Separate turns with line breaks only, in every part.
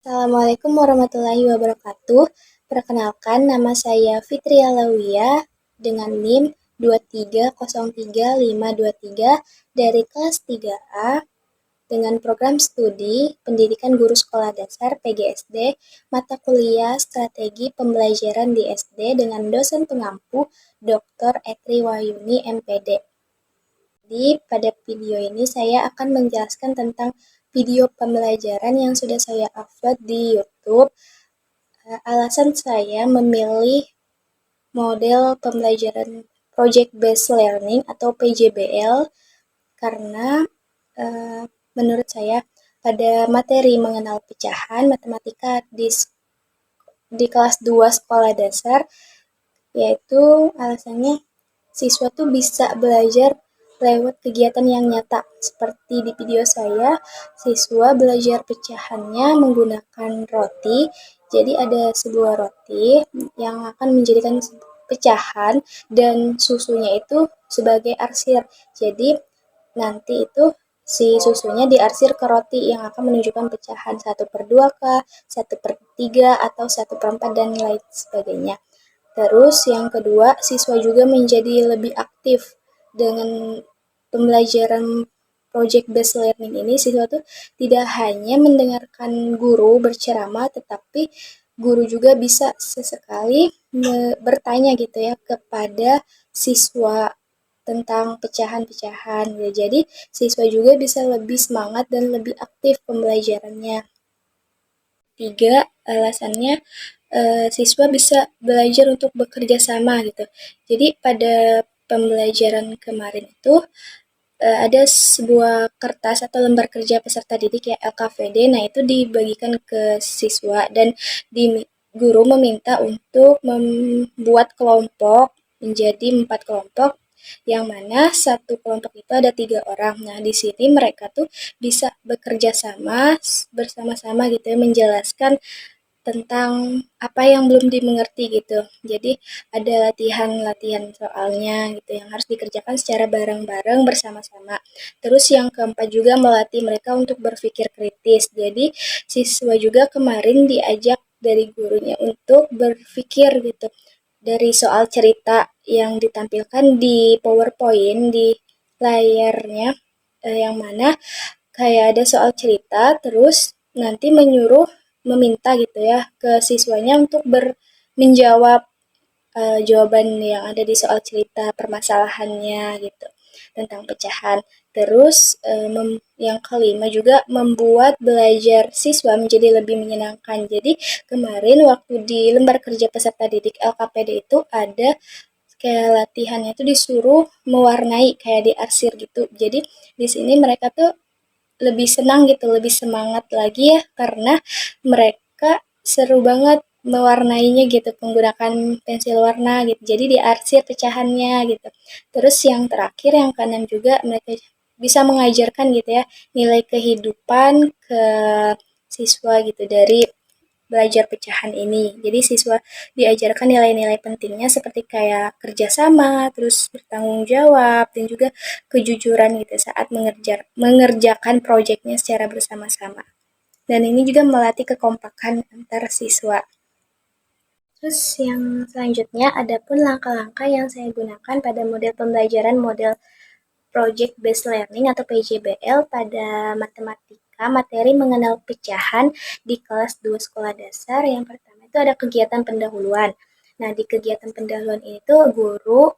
Assalamualaikum warahmatullahi wabarakatuh. Perkenalkan, nama saya Fitri Alawiyah dengan NIM 2303523 dari kelas 3A dengan program studi Pendidikan Guru Sekolah Dasar PGSD, mata kuliah Strategi Pembelajaran di SD dengan dosen pengampu Dr. Etri Wahyuni MPD. Jadi, pada video ini saya akan menjelaskan tentang video pembelajaran yang sudah saya upload di YouTube. Alasan saya memilih model pembelajaran Project Based Learning atau PJBL karena menurut saya pada materi mengenal pecahan matematika di kelas 2 sekolah dasar, yaitu alasannya siswa tuh bisa belajar lewat kegiatan yang nyata. Seperti di video saya, siswa belajar pecahannya menggunakan roti. Jadi ada sebuah roti yang akan menjadikan pecahan dan susunya itu sebagai arsir. Jadi nanti itu si susunya diarsir ke roti yang akan menunjukkan pecahan 1/2 kah, 1/3 atau 1/4 dan lain sebagainya. Terus yang kedua, siswa juga menjadi lebih aktif dengan pembelajaran project based learning ini. Siswa tuh tidak hanya mendengarkan guru berceramah, tetapi guru juga bisa sesekali bertanya gitu ya kepada siswa tentang pecahan-pecahan. Jadi siswa juga bisa lebih semangat dan lebih aktif pembelajarannya. Tiga, alasannya siswa bisa belajar untuk bekerja sama gitu. Jadi pada pembelajaran kemarin itu ada sebuah kertas atau lembar kerja peserta didik ya LKVD. Nah, itu dibagikan ke siswa dan di guru meminta untuk membuat kelompok menjadi 4 kelompok yang mana satu kelompok itu ada 3 orang. Nah, di sini mereka tuh bisa bekerja sama bersama-sama gitu ya menjelaskan tentang apa yang belum dimengerti gitu. Jadi ada latihan-latihan soalnya gitu yang harus dikerjakan secara bareng-bareng bersama-sama. Terus yang keempat juga melatih mereka untuk berpikir kritis. Jadi siswa juga kemarin diajak dari gurunya untuk berpikir gitu dari soal cerita yang ditampilkan di PowerPoint di layarnya, yang mana kayak ada soal cerita terus nanti meminta gitu ya ke siswanya untuk menjawab jawaban yang ada di soal cerita permasalahannya gitu tentang pecahan. Terus yang kelima juga membuat belajar siswa menjadi lebih menyenangkan. Jadi kemarin waktu di lembar kerja peserta didik LKPD itu ada kayak latihannya tuh disuruh mewarnai kayak diarsir gitu. Jadi di sini mereka tuh lebih senang gitu, lebih semangat lagi ya karena mereka seru banget mewarnainya gitu menggunakan pensil warna gitu. Jadi diarsir pecahannya gitu. Terus yang terakhir yang keenam juga mereka bisa mengajarkan gitu ya nilai kehidupan ke siswa gitu dari belajar pecahan ini. Jadi siswa diajarkan nilai-nilai pentingnya seperti kayak kerjasama, terus bertanggung jawab, dan juga kejujuran gitu saat mengerjakan proyeknya secara bersama-sama. Dan ini juga melatih kekompakan antar siswa. Terus yang selanjutnya ada pun langkah-langkah yang saya gunakan pada model pembelajaran model Project Based Learning atau PJBL pada matematika materi mengenal pecahan di kelas 2 sekolah dasar. Yang pertama itu ada kegiatan pendahuluan. Nah, di kegiatan pendahuluan itu guru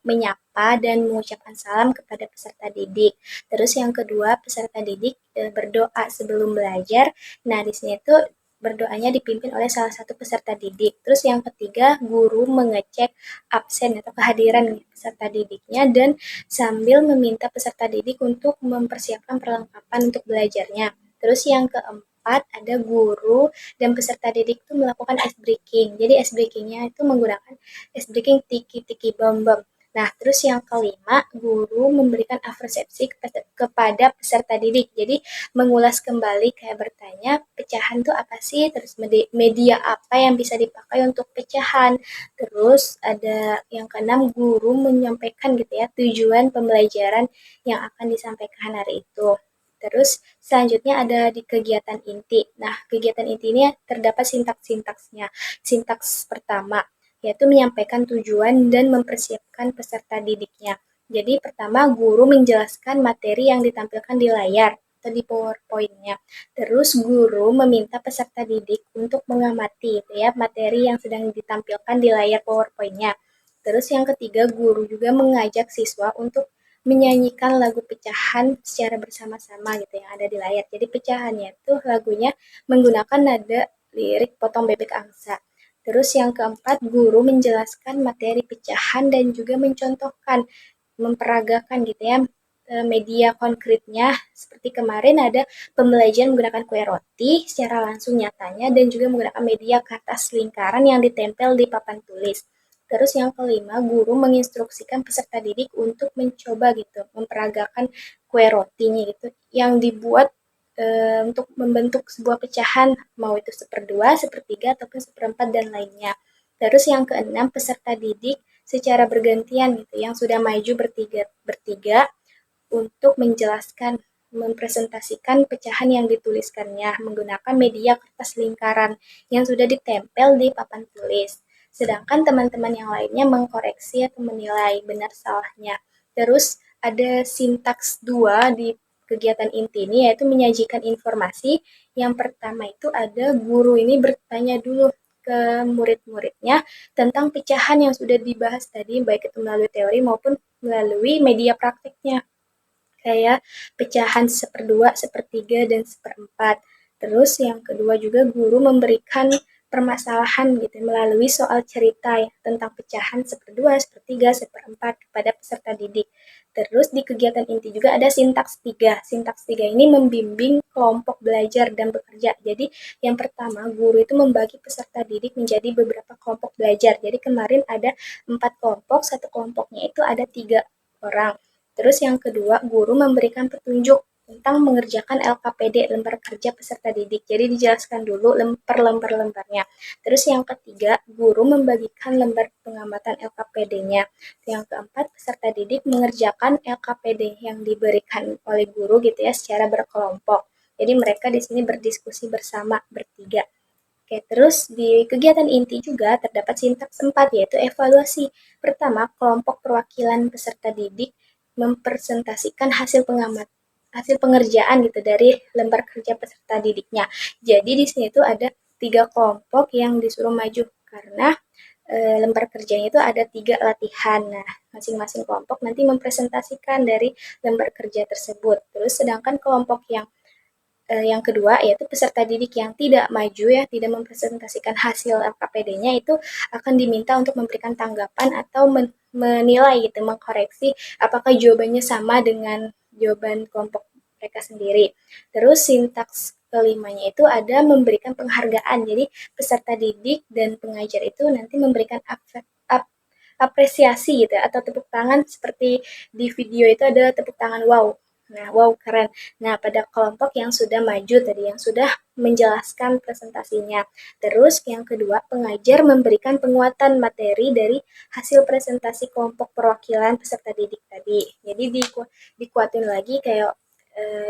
menyapa dan mengucapkan salam kepada peserta didik. Terus yang kedua, peserta didik berdoa sebelum belajar. Nah, di sini itu berdoanya dipimpin oleh salah satu peserta didik. Terus yang ketiga, guru mengecek absen atau kehadiran peserta didiknya dan sambil meminta peserta didik untuk mempersiapkan perlengkapan untuk belajarnya. Terus yang keempat, ada guru dan peserta didik itu melakukan ice breaking. Jadi ice breakingnya itu menggunakan ice breaking tiki-tiki bom-bom. Nah, terus yang kelima, guru memberikan afersepsi kepada peserta didik. Jadi mengulas kembali kayak bertanya, pecahan itu apa sih? Terus media apa yang bisa dipakai untuk pecahan? Terus ada yang keenam, guru menyampaikan gitu ya tujuan pembelajaran yang akan disampaikan hari itu. Terus selanjutnya ada di kegiatan inti. Nah, kegiatan inti ini terdapat sintaks-sintaksnya. Sintaks pertama yaitu menyampaikan tujuan dan mempersiapkan peserta didiknya. Jadi pertama guru menjelaskan materi yang ditampilkan di layar atau di PowerPoint-nya. Terus guru meminta peserta didik untuk mengamati gitu ya materi yang sedang ditampilkan di layar PowerPoint-nya. Terus yang ketiga, guru juga mengajak siswa untuk menyanyikan lagu pecahan secara bersama-sama gitu yang ada di layar. Jadi pecahannya itu lagunya menggunakan nada lirik potong bebek angsa. Terus yang keempat, guru menjelaskan materi pecahan dan juga mencontohkan, memperagakan gitu ya media konkretnya. Seperti kemarin ada pembelajaran menggunakan kue roti secara langsung nyatanya dan juga menggunakan media kertas lingkaran yang ditempel di papan tulis. Terus yang kelima, guru menginstruksikan peserta didik untuk mencoba gitu, memperagakan kue rotinya gitu, yang dibuat untuk membentuk sebuah pecahan, mau itu seperdua, sepertiga, ataupun seperempat, dan lainnya. Terus yang keenam, peserta didik secara bergantian gitu, yang sudah maju bertiga untuk menjelaskan, mempresentasikan pecahan yang dituliskannya menggunakan media kertas lingkaran yang sudah ditempel di papan tulis. Sedangkan teman-teman yang lainnya mengkoreksi atau menilai benar salahnya. Terus ada sintaks 2 di kegiatan inti ini, yaitu menyajikan informasi. Yang pertama itu ada guru ini bertanya dulu ke murid-muridnya tentang pecahan yang sudah dibahas tadi, baik itu melalui teori maupun melalui media prakteknya kayak pecahan seperdua, sepertiga, dan seperempat. Terus yang kedua juga guru memberikan permasalahan gitu melalui soal cerita ya, tentang pecahan seperdua, sepertiga, seperempat kepada peserta didik. Terus di kegiatan inti juga ada sintaks 3. Sintaks 3 ini membimbing kelompok belajar dan bekerja. Jadi yang pertama guru itu membagi peserta didik menjadi beberapa kelompok belajar. Jadi kemarin ada 4 kelompok, satu kelompoknya itu ada 3 orang. Terus yang kedua, guru memberikan petunjuk tentang mengerjakan LKPD, lembar kerja peserta didik. Jadi dijelaskan dulu per lembar-lembarnya. Terus yang ketiga, guru membagikan lembar pengamatan LKPD-nya. Yang keempat, peserta didik mengerjakan LKPD yang diberikan oleh guru gitu ya secara berkelompok. Jadi mereka di sini berdiskusi bersama bertiga. Oke, terus di kegiatan inti juga terdapat sintaks 4 yaitu evaluasi. Pertama, kelompok perwakilan peserta didik mempresentasikan hasil pengerjaan gitu dari lembar kerja peserta didiknya. Jadi di sini tuh ada 3 kelompok yang disuruh maju karena lembar kerjanya itu ada 3 latihan. Nah, masing-masing kelompok nanti mempresentasikan dari lembar kerja tersebut. Terus sedangkan kelompok yang kedua yaitu peserta didik yang tidak maju ya, tidak mempresentasikan hasil LKPD-nya itu akan diminta untuk memberikan tanggapan atau menilai gitu, mengkoreksi apakah jawabannya sama dengan jawaban kelompok mereka sendiri. Terus sintaks kelimanya itu ada memberikan penghargaan. Jadi peserta didik dan pengajar itu nanti memberikan apresiasi gitu ya, atau tepuk tangan seperti di video itu ada tepuk tangan wow. Nah, wow keren. Nah, pada kelompok yang sudah maju tadi, yang sudah menjelaskan presentasinya. Terus yang kedua, pengajar memberikan penguatan materi dari hasil presentasi kelompok perwakilan peserta didik tadi. Jadi dikuatin lagi kayak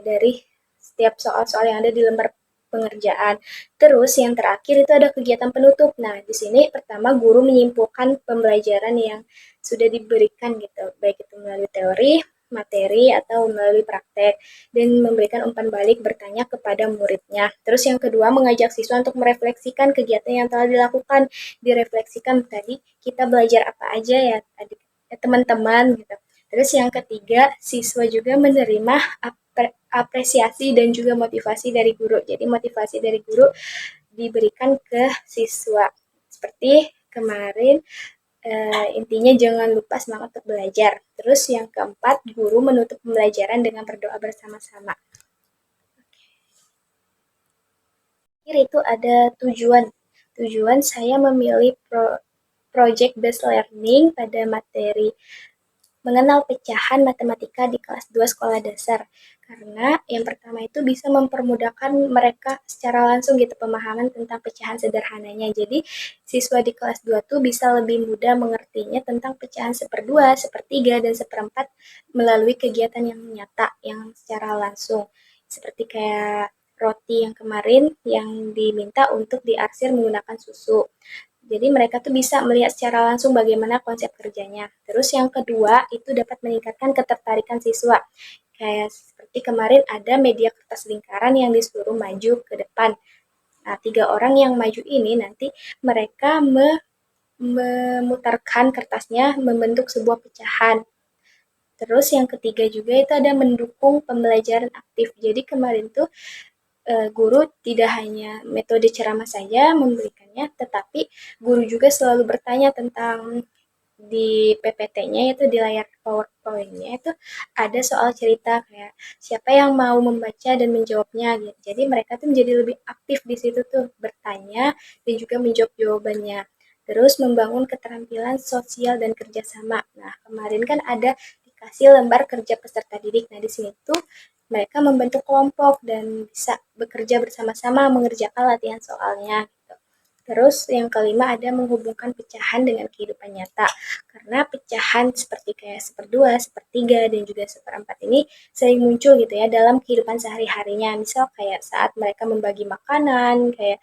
dari setiap soal-soal yang ada di lembar pengerjaan. Terus yang terakhir itu ada kegiatan penutup. Nah, di sini pertama guru menyimpulkan pembelajaran yang sudah diberikan gitu, baik itu melalui teori, materi, atau melalui praktek, dan memberikan umpan balik bertanya kepada muridnya. Terus yang kedua, mengajak siswa untuk merefleksikan kegiatan yang telah dilakukan. Direfleksikan tadi kita belajar apa aja ya tadi teman-teman gitu. Terus yang ketiga, siswa juga menerima apresiasi dan juga motivasi dari guru. Jadi motivasi dari guru diberikan ke siswa. Seperti kemarin intinya jangan lupa semangat untuk belajar. Terus yang keempat, guru menutup pembelajaran dengan berdoa bersama-sama. Akhir itu ada tujuan. Tujuan saya memilih project based learning pada materi mengenal pecahan matematika di kelas 2 sekolah dasar. Karena yang pertama itu bisa mempermudahkan mereka secara langsung gitu pemahaman tentang pecahan sederhananya. Jadi siswa di kelas 2 tuh bisa lebih mudah mengertinya tentang pecahan seperdua, sepertiga, dan seperempat melalui kegiatan yang nyata, yang secara langsung. seperti kayak roti yang kemarin yang diminta untuk diarsir menggunakan susu. Jadi mereka tuh bisa melihat secara langsung bagaimana konsep kerjanya. Terus yang kedua itu dapat meningkatkan ketertarikan siswa. Kayak seperti kemarin ada media kertas lingkaran yang disuruh maju ke depan. Nah, 3 orang yang maju ini nanti mereka memutarkan kertasnya membentuk sebuah pecahan. Terus yang ketiga juga itu ada mendukung pembelajaran aktif. Jadi kemarin tuh guru tidak hanya metode ceramah saja memberikannya, tetapi guru juga selalu bertanya tentang di PPT-nya itu di layar PowerPoint-nya itu ada soal cerita kayak siapa yang mau membaca dan menjawabnya gitu. Jadi mereka tuh menjadi lebih aktif di situ tuh bertanya dan juga menjawab jawabannya. Terus membangun keterampilan sosial dan kerjasama. Nah, kemarin kan ada dikasih lembar kerja peserta didik. Nah, di sini tuh mereka membentuk kelompok dan bisa bekerja bersama-sama mengerjakan latihan soalnya. Gitu. Terus yang kelima ada menghubungkan pecahan dengan kehidupan nyata. Karena pecahan seperti kayak seperdua, sepertiga, dan juga seperempat ini sering muncul gitu ya dalam kehidupan sehari-harinya. Misal kayak saat mereka membagi makanan, kayak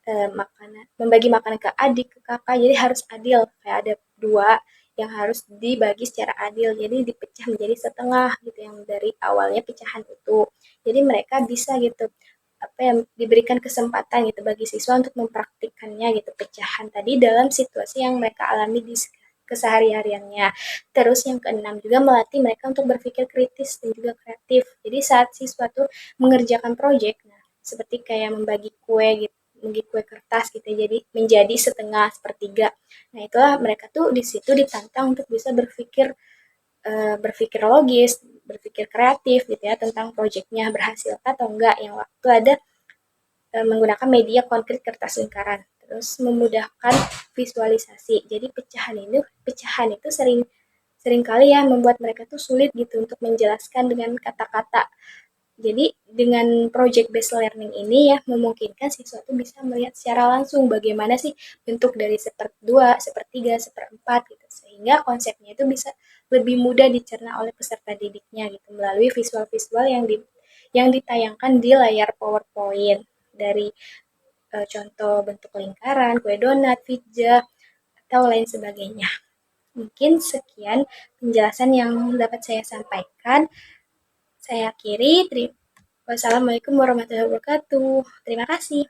makanan membagi makanan ke adik, ke kakak, jadi harus adil. Kayak ada dua yang harus dibagi secara adil, jadi dipecah menjadi setengah gitu yang dari awalnya pecahan itu. Jadi mereka bisa gitu apa yang diberikan kesempatan gitu bagi siswa untuk mempraktikkannya gitu pecahan tadi dalam situasi yang mereka alami di kesehari-hariannya. Terus yang keenam juga melatih mereka untuk berpikir kritis dan juga kreatif. Jadi saat siswa tuh mengerjakan proyek, nah seperti kayak membagi kue gitu, membagi kue kertas gitu, jadi menjadi setengah, sepertiga. Nah itulah mereka tuh di situ ditantang untuk bisa berpikir logis, berpikir kreatif gitu ya tentang proyeknya berhasil atau enggak yang waktu ada menggunakan media konkret kertas lingkaran. Terus memudahkan visualisasi. Jadi pecahan itu sering kali ya membuat mereka tuh sulit gitu untuk menjelaskan dengan kata-kata. Jadi dengan project based learning ini ya memungkinkan siswa tuh bisa melihat secara langsung bagaimana sih bentuk dari seperdua, sepertiga, seperempat gitu. Sehingga konsepnya itu bisa lebih mudah dicerna oleh peserta didiknya gitu melalui visual-visual yang ditayangkan di layar PowerPoint dari contoh bentuk lingkaran, kue donat, pizza, atau lain sebagainya. Mungkin sekian penjelasan yang dapat saya sampaikan. Saya akhiri. Wassalamualaikum warahmatullahi wabarakatuh. Terima kasih.